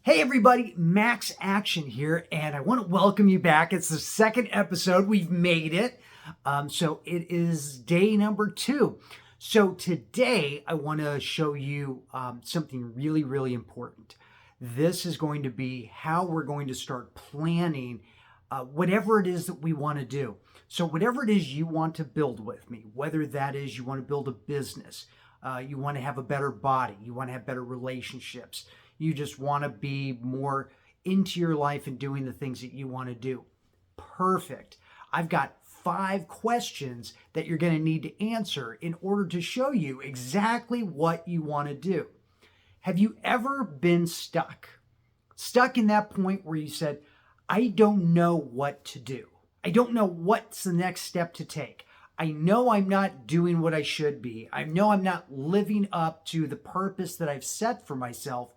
Hey everybody, Max Action here, and I want to welcome you back. It's the second episode. We've made it. So it is day number 2. So today I want to show you something really, really important. This is going to be how we're going to start planning whatever it is that we want to do. So whatever it is you want to build with me, whether that is you want to build a business, you want to have a better body, you want to have better relationships, you just want to be more into your life and doing the things that you want to do. Perfect. I've got 5 questions that you're going to need to answer in order to show you exactly what you want to do. Have you ever been stuck? Stuck in that point where you said, I don't know what to do. I don't know what's the next step to take. I know I'm not doing what I should be. I know I'm not living up to the purpose that I've set for myself.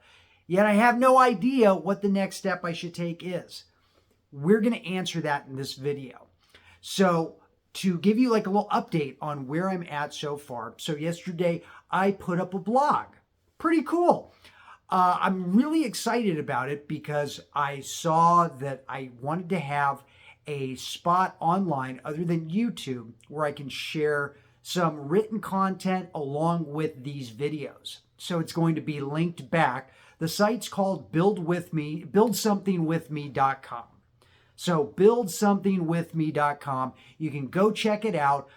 Yet I have no idea what the next step I should take is. We're going to answer that in this video. So to give you like a little update on where I'm at so far. So yesterday I put up a blog. Pretty cool. I'm really excited about it because I saw that I wanted to have a spot online other than YouTube where I can share some written content along with these videos. So it's going to be linked back. The site's called buildsomethingwithme.com. So buildsomethingwithme.com. You can go check it out.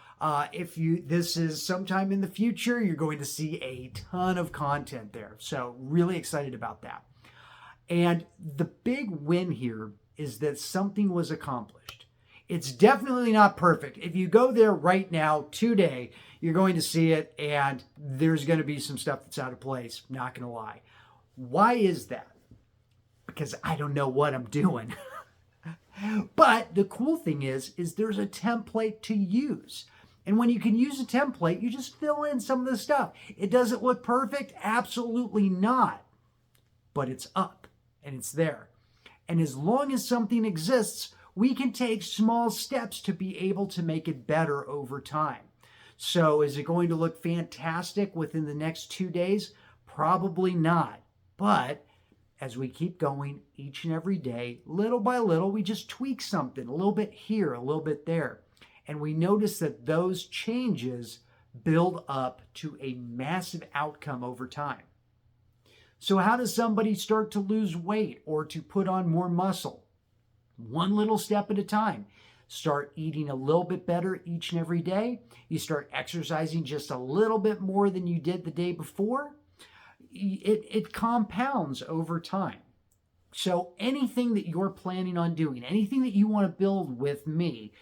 This is sometime in the future, you're going to see a ton of content there. So really excited about that. And the big win here is that something was accomplished. It's definitely not perfect. If you go there right now, today, you're going to see it and there's going to be some stuff that's out of place. Not going to lie. Why is that? Because I don't know what I'm doing. But the cool thing is there's a template to use. And when you can use a template, you just fill in some of the stuff. It doesn't look perfect? Absolutely not. But it's up and it's there. And as long as something exists, we can take small steps to be able to make it better over time. So is it going to look fantastic within the next 2 days? Probably not. But as we keep going each and every day, little by little, we just tweak something, a little bit here, a little bit there. And we notice that those changes build up to a massive outcome over time. So how does somebody start to lose weight or to put on more muscle? One little step at a time. Start eating a little bit better each and every day. You start exercising just a little bit more than you did the day before. It compounds over time. So anything that you're planning on doing, anything that you want to build with me,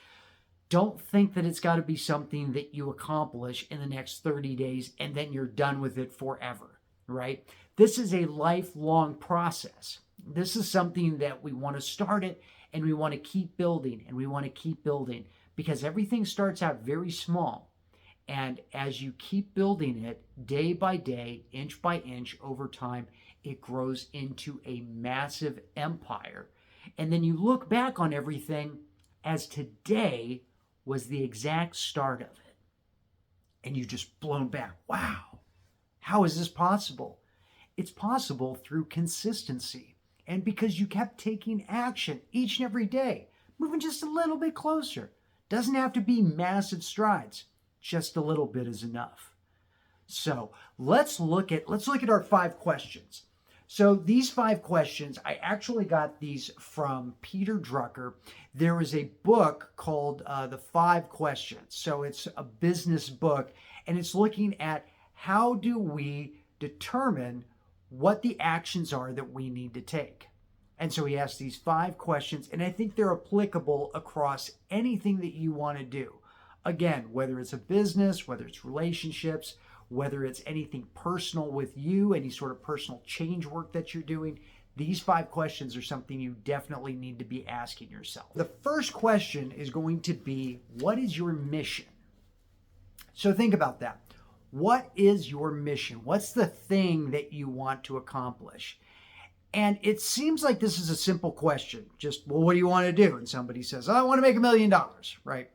don't think that it's got to be something that you accomplish in the next 30 days and then you're done with it forever, right? This is a lifelong process. This is something that we want to start it and we want to keep building and we want to keep building because everything starts out very small. And as you keep building it day by day, inch by inch over time, it grows into a massive empire. And then you look back on everything as today was the exact start of it. And you just blown back. Wow, how is this possible? It's possible through consistency. And because you kept taking action each and every day, moving just a little bit closer. Doesn't have to be massive strides. Just a little bit is enough. So let's look at our 5 questions. So these 5 questions, I actually got these from Peter Drucker. There is a book called The 5 Questions. So it's a business book, and it's looking at how do we determine what the actions are that we need to take. And so he asks these 5 questions, and I think they're applicable across anything that you want to do. Again, whether it's a business, whether it's relationships, whether it's anything personal with you, any sort of personal change work that you're doing, these 5 questions are something you definitely need to be asking yourself. The first question is going to be, what is your mission? So think about that. What is your mission? What's the thing that you want to accomplish? And it seems like this is a simple question. Just, well, what do you want to do? And somebody says, I want to make $1 million, right?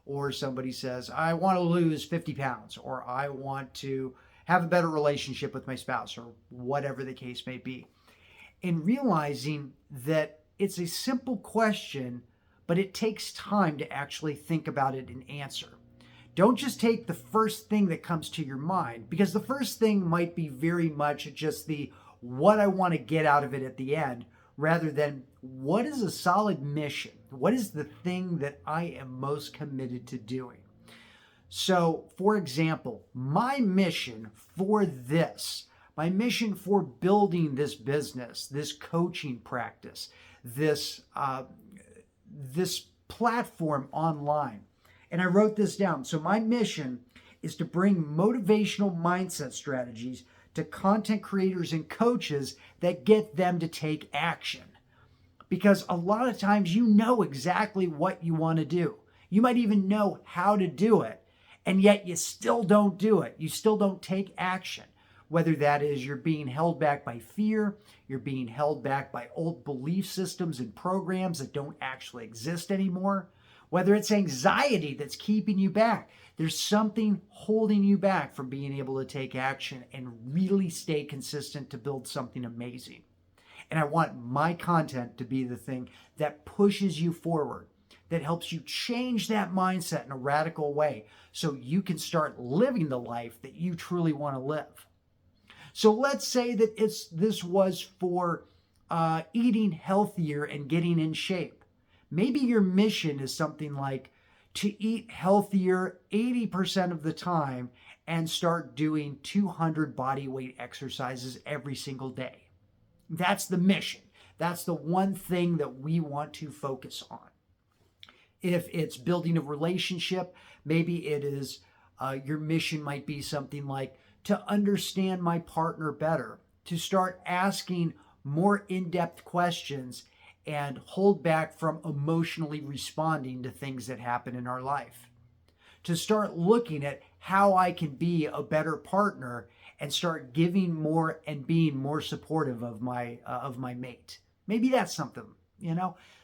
Or somebody says, I want to lose 50 pounds, or I want to have a better relationship with my spouse, or whatever the case may be. and realizing that it's a simple question, but it takes time to actually think about it and answer. Don't just take the first thing that comes to your mind, because the first thing might be very much just the what I want to get out of it at the end, rather than what is a solid mission? What is the thing that I am most committed to doing? So, for example, my mission for this, my mission for building this business, this coaching practice, this platform online. And I wrote this down. So my mission is to bring motivational mindset strategies to content creators and coaches that get them to take action. Because a lot of times you know exactly what you want to do. You might even know how to do it, and yet you still don't do it. You still don't take action. Whether that is you're being held back by fear, you're being held back by old belief systems and programs that don't actually exist anymore, whether it's anxiety that's keeping you back. There's something holding you back from being able to take action and really stay consistent to build something amazing. And I want my content to be the thing that pushes you forward, that helps you change that mindset in a radical way so you can start living the life that you truly want to live. So let's say that this was for eating healthier and getting in shape. Maybe your mission is something like to eat healthier 80% of the time and start doing 200 body weight exercises every single day. That's the mission. That's the one thing that we want to focus on. If it's building a relationship, maybe it is your mission might be something like to understand my partner better, to start asking more in-depth questions and hold back from emotionally responding to things that happen in our life, to start looking at how I can be a better partner and start giving more and being more supportive of my mate. Maybe that's something,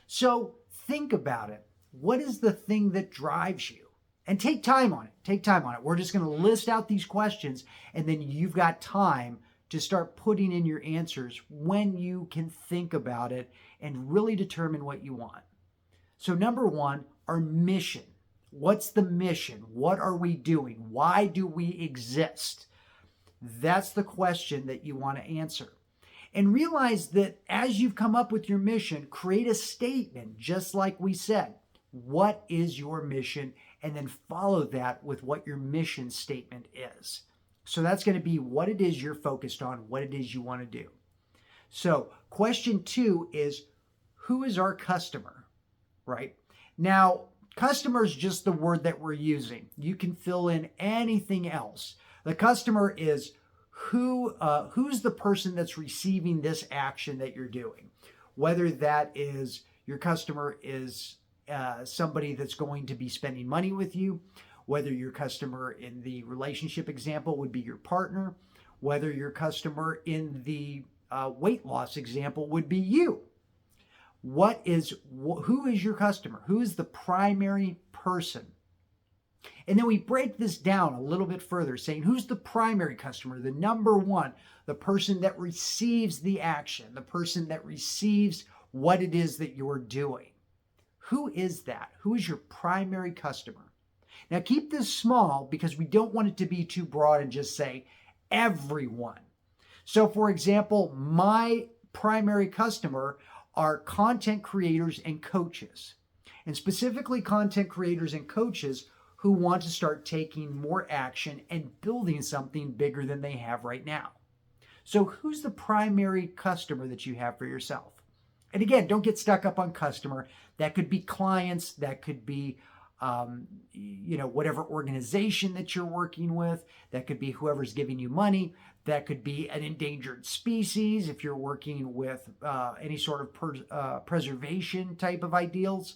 So think about it. What is the thing that drives you? And take time on it. Take time on it. We're just going to list out these questions, and then you've got time to start putting in your answers when you can think about it and really determine what you want. So number one, our mission. What's the mission? What are we doing? Why do we exist? That's the question that you want to answer. And realize that as you've come up with your mission, create a statement, just like we said. What is your mission? And then follow that with what your mission statement is. So that's going to be what it is you're focused on, what it is you want to do. So question 2 is, who is our customer, right? Now, customer is just the word that we're using. You can fill in anything else. The customer is who's the person that's receiving this action that you're doing. Whether that is your customer is somebody that's going to be spending money with you, whether your customer in the relationship example would be your partner, whether your customer in the weight loss example would be you. Who is your customer? Who is the primary person? And then we break this down a little bit further, saying who's the primary customer, the number one, the person that receives the action, the person that receives what it is that you're doing. Who is that? Who is your primary customer? Now keep this small because we don't want it to be too broad and just say everyone. So for example, my primary customer are content creators and coaches, and specifically content creators and coaches who want to start taking more action and building something bigger than they have right now. So who's the primary customer that you have for yourself? And again, don't get stuck up on customer. That could be clients, that could be whatever organization that you're working with, that could be whoever's giving you money, that could be an endangered species if you're working with any sort of preservation type of ideals.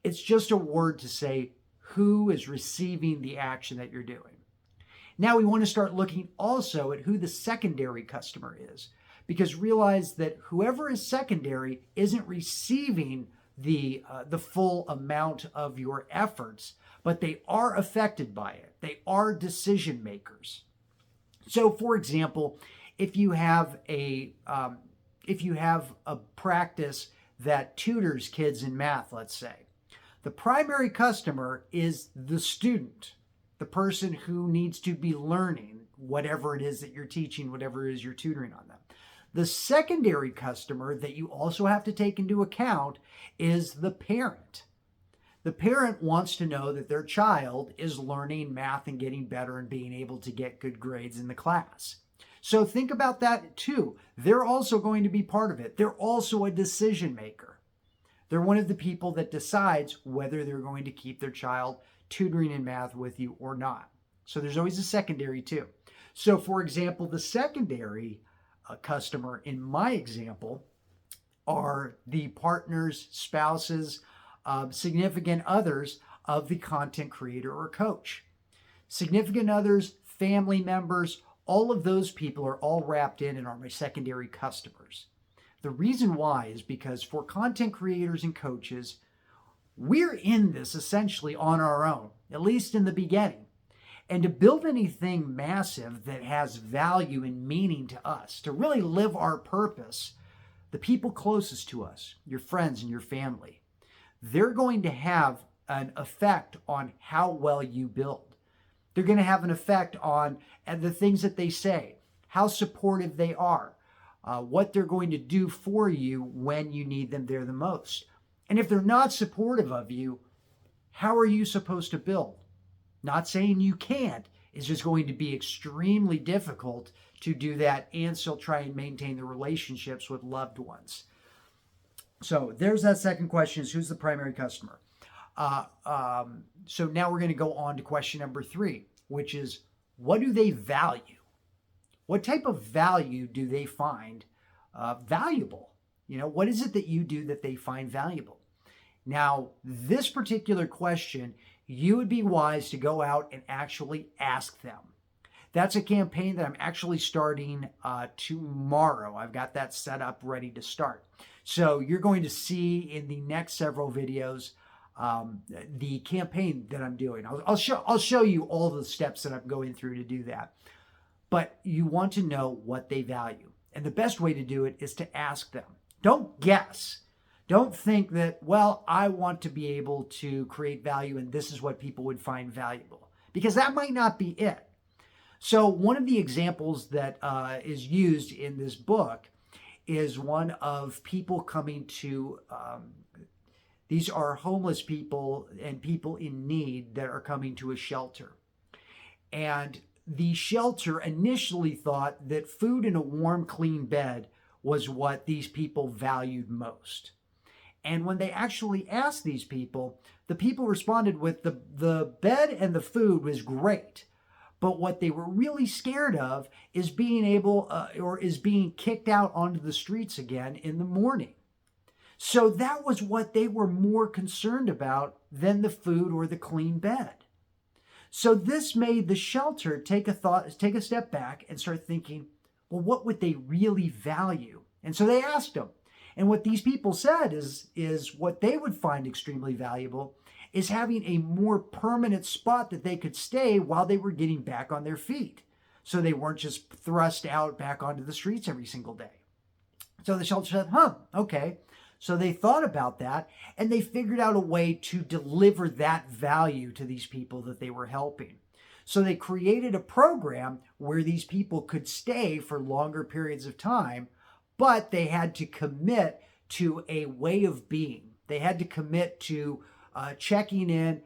It's just a word to say who is receiving the action that you're doing. Now we want to start looking also at who the secondary customer is, because realize that whoever is secondary isn't receiving the full amount of your efforts, but they are affected by it. They are decision makers. So for example, if you have a if you have a practice that tutors kids in math, let's say, the primary customer is the student, the person who needs to be learning whatever it is that you're teaching, whatever it is you're tutoring on them. The secondary customer that you also have to take into account is the parent. The parent wants to know that their child is learning math and getting better and being able to get good grades in the class. So think about that too. They're also going to be part of it. They're also a decision maker. They're one of the people that decides whether they're going to keep their child tutoring in math with you or not. So there's always a secondary too. So for example, the secondary customer in my example are the partners, spouses, significant others of the content creator or coach. Significant others, family members, all of those people are all wrapped in and are my secondary customers. The reason why is because for content creators and coaches, we're in this essentially on our own, at least in the beginning. And to build anything massive that has value and meaning to us, to really live our purpose, the people closest to us, your friends and your family, they're going to have an effect on how well you build. They're going to have an effect on the things that they say, how supportive they are, what they're going to do for you when you need them there the most. And if they're not supportive of you, how are you supposed to build? Not saying you can't. It's just going to be extremely difficult to do that and still try and maintain the relationships with loved ones. So there's that second question, is who's the primary customer? So now we're going to go on to question number 3, which is, what do they value? What type of value do they find valuable? You know, what is it that you do that they find valuable? Now, this particular question, you would be wise to go out and actually ask them. That's a campaign that I'm actually starting tomorrow. I've got that set up, ready to start. So you're going to see in the next several videos the campaign that I'm doing. I'll show you all the steps that I'm going through to do that. But you want to know what they value. And the best way to do it is to ask them. Don't guess. Don't think that, well, I want to be able to create value and this is what people would find valuable. Because that might not be it. So one of the examples that is used in this book is one of people coming to, these are homeless people and people in need that are coming to a shelter. And the shelter initially thought that food and a warm, clean bed was what these people valued most. And when they actually asked these people, the people responded with the bed and the food was great. But what they were really scared of is being being kicked out onto the streets again in the morning. So that was what they were more concerned about than the food or the clean bed. So this made the shelter take a step back and start thinking, well, what would they really value? And so they asked them. And what these people said is what they would find extremely valuable is having a more permanent spot that they could stay while they were getting back on their feet. So they weren't just thrust out back onto the streets every single day. So the shelter said, okay. So they thought about that and they figured out a way to deliver that value to these people that they were helping. So they created a program where these people could stay for longer periods of time, but they had to commit to a way of being. They had to commit to checking in,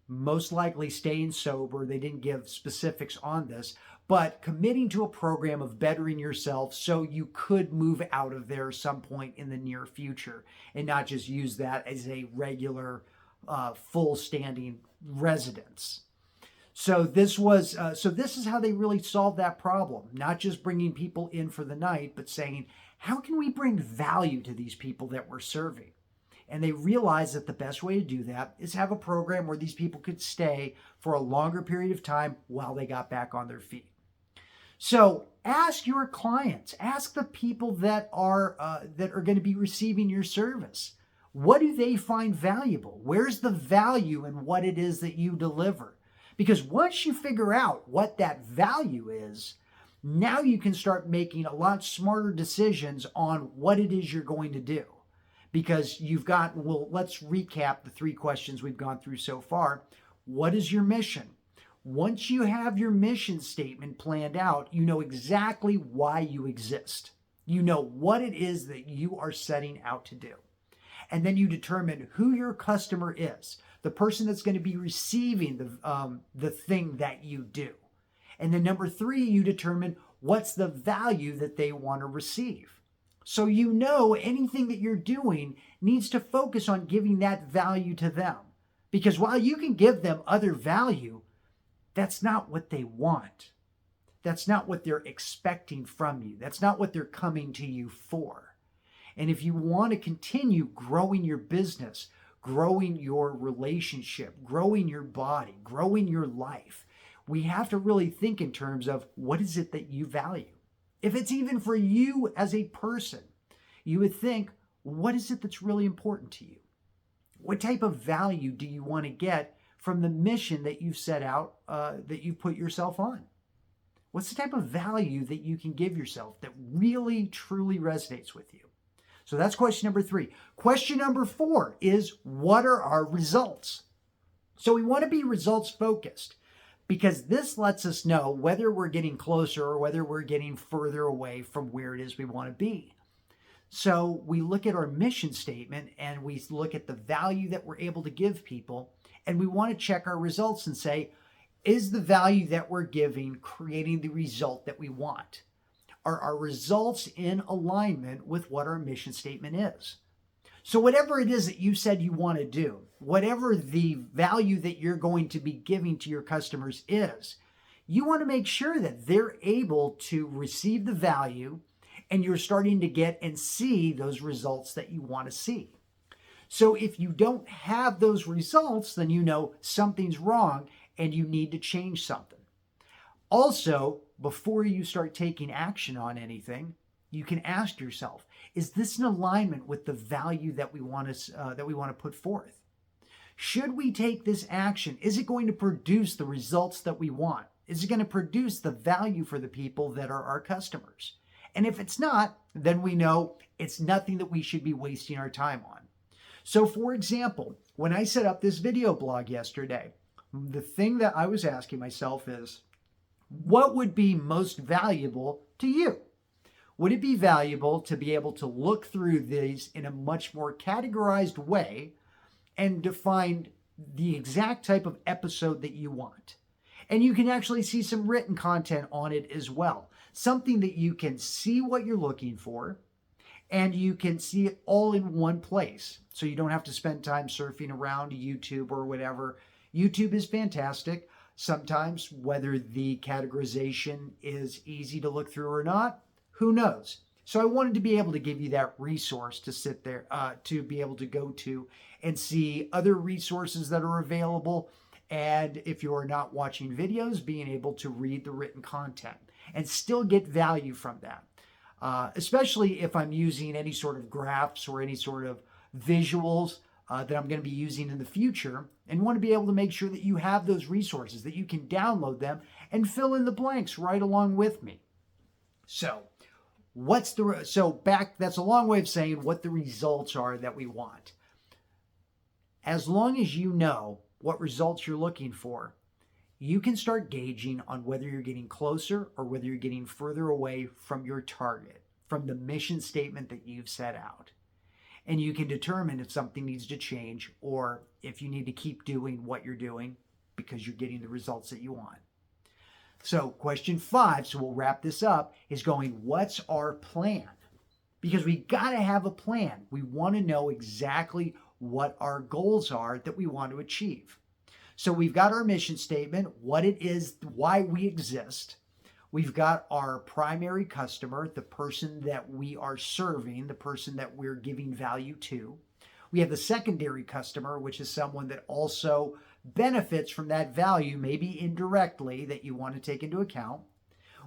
most likely staying sober. They didn't give specifics on this, but committing to a program of bettering yourself so you could move out of there some point in the near future and not just use that as a regular full standing residence. So this is how they really solved that problem, not just bringing people in for the night, but saying, how can we bring value to these people that we're serving? And they realized that the best way to do that is have a program where these people could stay for a longer period of time while they got back on their feet. So ask your clients, ask the people that are going to be receiving your service. What do they find valuable? Where's the value in what it is that you deliver? Because once you figure out what that value is, Now you can start making a lot smarter decisions on what it is you're going to do. Because you've got, well, let's recap the 3 questions we've gone through so far. What is your mission? Once you have your mission statement planned out, you know exactly why you exist. You know what it is that you are setting out to do. And then you determine who your customer is, the person that's going to be receiving the thing that you do. And then number 3, you determine what's the value that they want to receive. So you know anything that you're doing needs to focus on giving that value to them. Because while you can give them other value, that's not what they want. That's not what they're expecting from you. That's not what they're coming to you for. And if you want to continue growing your business, growing your relationship, growing your body, growing your life, we have to really think in terms of what is it that you value. If it's even for you as a person, you would think, what is it that's really important to you? What type of value do you want to get from the mission that you've set out, that you put yourself on? What's the type of value that you can give yourself that really, truly resonates with you? So that's question number 3. Question number 4 is, what are our results? So we want to be results focused, because this lets us know whether we're getting closer or whether we're getting further away from where it is we want to be. So we look at our mission statement and we look at the value that we're able to give people, and we want to check our results and say, is the value that we're giving creating the result that we want? Are our results in alignment with what our mission statement is? So whatever it is that you said you want to do, whatever the value that you're going to be giving to your customers is, you want to make sure that they're able to receive the value and you're starting to get and see those results that you want to see. So if you don't have those results, then you know something's wrong and you need to change something. Also, before you start taking action on anything, you can ask yourself, is this in alignment with the value that we want to put forth? Should we take this action? Is it going to produce the results that we want? Is it going to produce the value for the people that are our customers? And if it's not, then we know it's nothing that we should be wasting our time on. So for example, when I set up this video blog yesterday, the thing that I was asking myself is, what would be most valuable to you? Would it be valuable to be able to look through these in a much more categorized way and define the exact type of episode that you want? And you can actually see some written content on it as well. Something that you can see what you're looking for, and you can see it all in one place. So you don't have to spend time surfing around YouTube or whatever. YouTube is fantastic. Sometimes, whether the categorization is easy to look through or not, who knows? So I wanted to be able to give you that resource to sit there, to be able to go to and see other resources that are available. And if you are not watching videos, being able to read the written content and still get value from that. Especially if I'm using any sort of graphs or any sort of visuals that I'm going to be using in the future, and want to be able to make sure that you have those resources, that you can download them and fill in the blanks right along with me. So that's a long way of saying what the results are that we want. As long as you know what results you're looking for, you can start gauging on whether you're getting closer or whether you're getting further away from your target, from the mission statement that you've set out. And you can determine if something needs to change or if you need to keep doing what you're doing because you're getting the results that you want. So question 5, so we'll wrap this up, is going, what's our plan? Because we got to have a plan. We want to know exactly what our goals are that we want to achieve. So we've got our mission statement, what it is, why we exist. We've got our primary customer, the person that we are serving, the person that we're giving value to. We have the secondary customer, which is someone that also benefits from that value, maybe indirectly, that you want to take into account.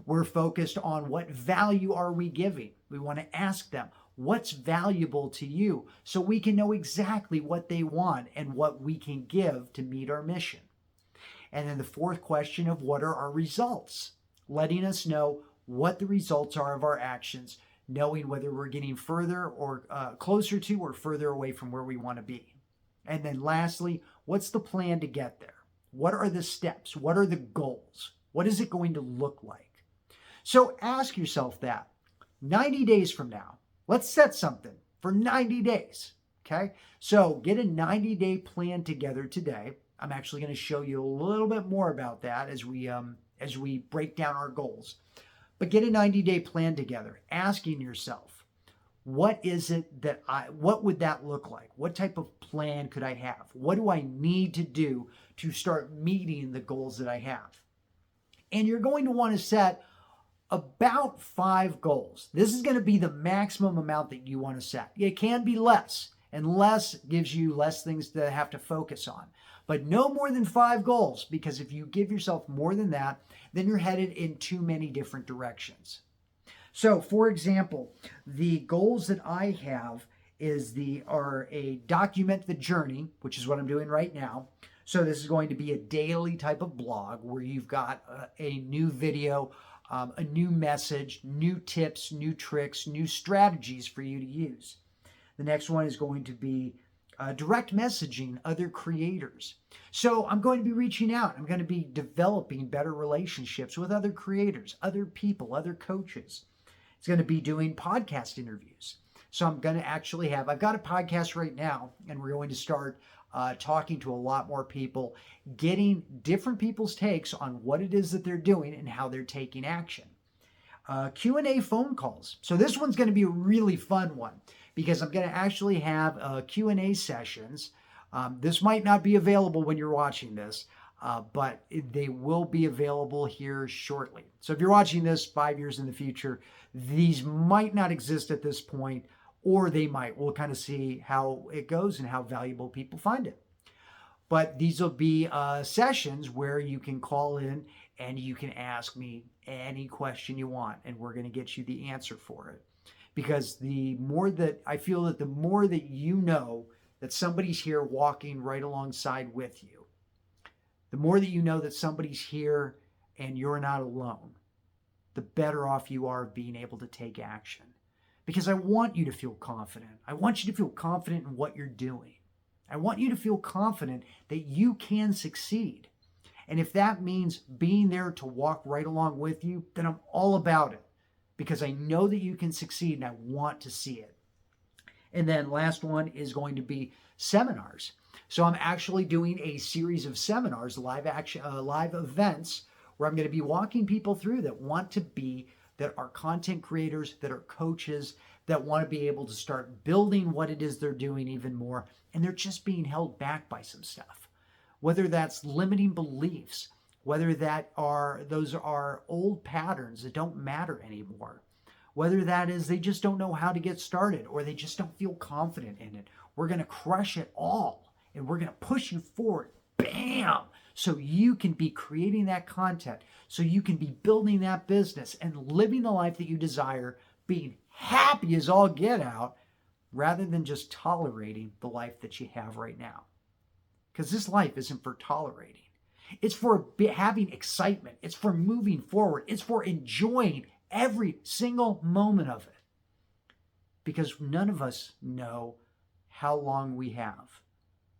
We're focused on what value are we giving. We want to ask them, what's valuable to you, so we can know exactly what they want and what we can give to meet our mission. And then the 4th question of what are our results, letting us know what the results are of our actions, knowing whether we're getting further or closer to or further away from where we want to be. And then lastly, what's the plan to get there? What are the steps? What are the goals? What is it going to look like? So ask yourself that 90 days from now. Let's set something for 90 days. Okay. So get a 90-day plan together today. I'm actually going to show you a little bit more about that as we break down our goals. But get a 90-day plan together, asking yourself, what would that look like? What type of plan could I have? What do I need to do to start meeting the goals that I have? And you're going to want to set about 5 goals. This is going to be the maximum amount that you want to set. It can be less, and less gives you less things to have to focus on. But no more than 5 goals, because if you give yourself more than that, then you're headed in too many different directions. So, for example, the goals that I have are a document the journey, which is what I'm doing right now. So this is going to be a daily type of blog where you've got a new video, a new message, new tips, new tricks, new strategies for you to use. The next one is going to be direct messaging other creators. So I'm going to be reaching out. I'm going to be developing better relationships with other creators, other people, other coaches. It's going to be doing podcast interviews. So I'm going to actually I've got a podcast right now, and we're going to start talking to a lot more people, getting different people's takes on what it is that they're doing and how they're taking action. Q&A phone calls. So this one's going to be a really fun one because I'm going to actually have Q&A sessions. This might not be available when you're watching this, but they will be available here shortly. So if you're watching this 5 years in the future, these might not exist at this point, or they might. We'll kind of see how it goes and how valuable people find it. But these will be sessions where you can call in and you can ask me any question you want, and we're going to get you the answer for it. Because the more that you know that somebody's here walking right alongside with you, the more that you know that somebody's here and you're not alone, the better off you are being able to take action. Because I want you to feel confident. I want you to feel confident in what you're doing. I want you to feel confident that you can succeed. And if that means being there to walk right along with you, then I'm all about it. Because I know that you can succeed and I want to see it. And then last one is going to be seminars. So I'm actually doing a series of seminars, live events, where I'm going to be walking people through that are content creators, that are coaches, that want to be able to start building what it is they're doing even more, and they're just being held back by some stuff. Whether that's limiting beliefs, whether those are old patterns that don't matter anymore, whether that is they just don't know how to get started or they just don't feel confident in it. We're going to crush it all, and we're going to push you forward. Bam! So you can be creating that content, so you can be building that business and living the life that you desire, being happy as all get out, rather than just tolerating the life that you have right now. Because this life isn't for tolerating. It's for having excitement. It's for moving forward. It's for enjoying every single moment of it. Because none of us know how long we have.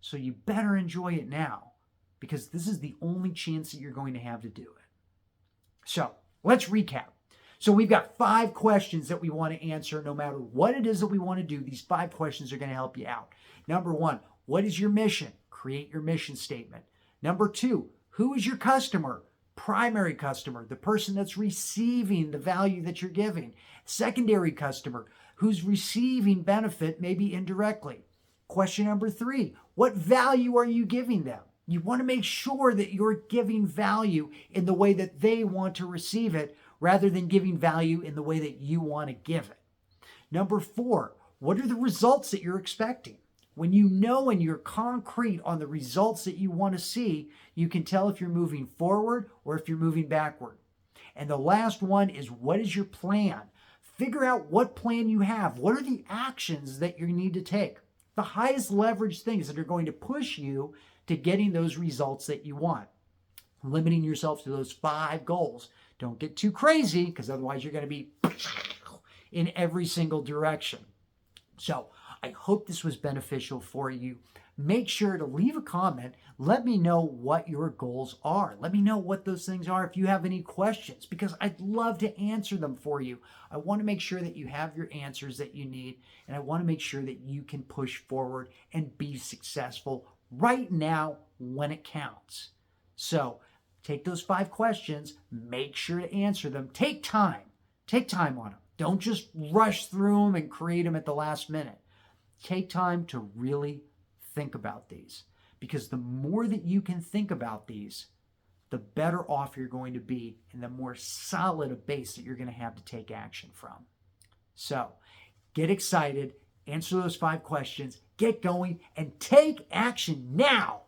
So you better enjoy it now, because this is the only chance that you're going to have to do it. So let's recap. So we've got 5 questions that we want to answer no matter what it is that we want to do. These 5 questions are going to help you out. Number 1, what is your mission? Create your mission statement. Number 2, who is your customer? Primary customer, the person that's receiving the value that you're giving. Secondary customer, who's receiving benefit, maybe indirectly. Question number 3, what value are you giving them? You want to make sure that you're giving value in the way that they want to receive it, rather than giving value in the way that you want to give it. Number 4, what are the results that you're expecting? When you know and you're concrete on the results that you want to see, you can tell if you're moving forward or if you're moving backward. And the last one is, what is your plan? Figure out what plan you have. What are the actions that you need to take? The highest leverage things that are going to push you to getting those results that you want. Limiting yourself to those 5 goals Don't get too crazy, because otherwise you're going to be in every single direction. So I hope this was beneficial for you. Make sure to leave a comment. Let me know what your goals are. Let me know what those things are if you have any questions, because I'd love to answer them for you. I want to make sure that you have your answers that you need, and I want to make sure that you can push forward and be successful right now when it counts. So take those 5 questions, make sure to answer them. Take time. Take time on them. Don't just rush through them and create them at the last minute. Take time to really think about these, because the more that you can think about these, the better off you're going to be and the more solid a base that you're going to have to take action from. So get excited, answer those 5 questions, get going, and take action now.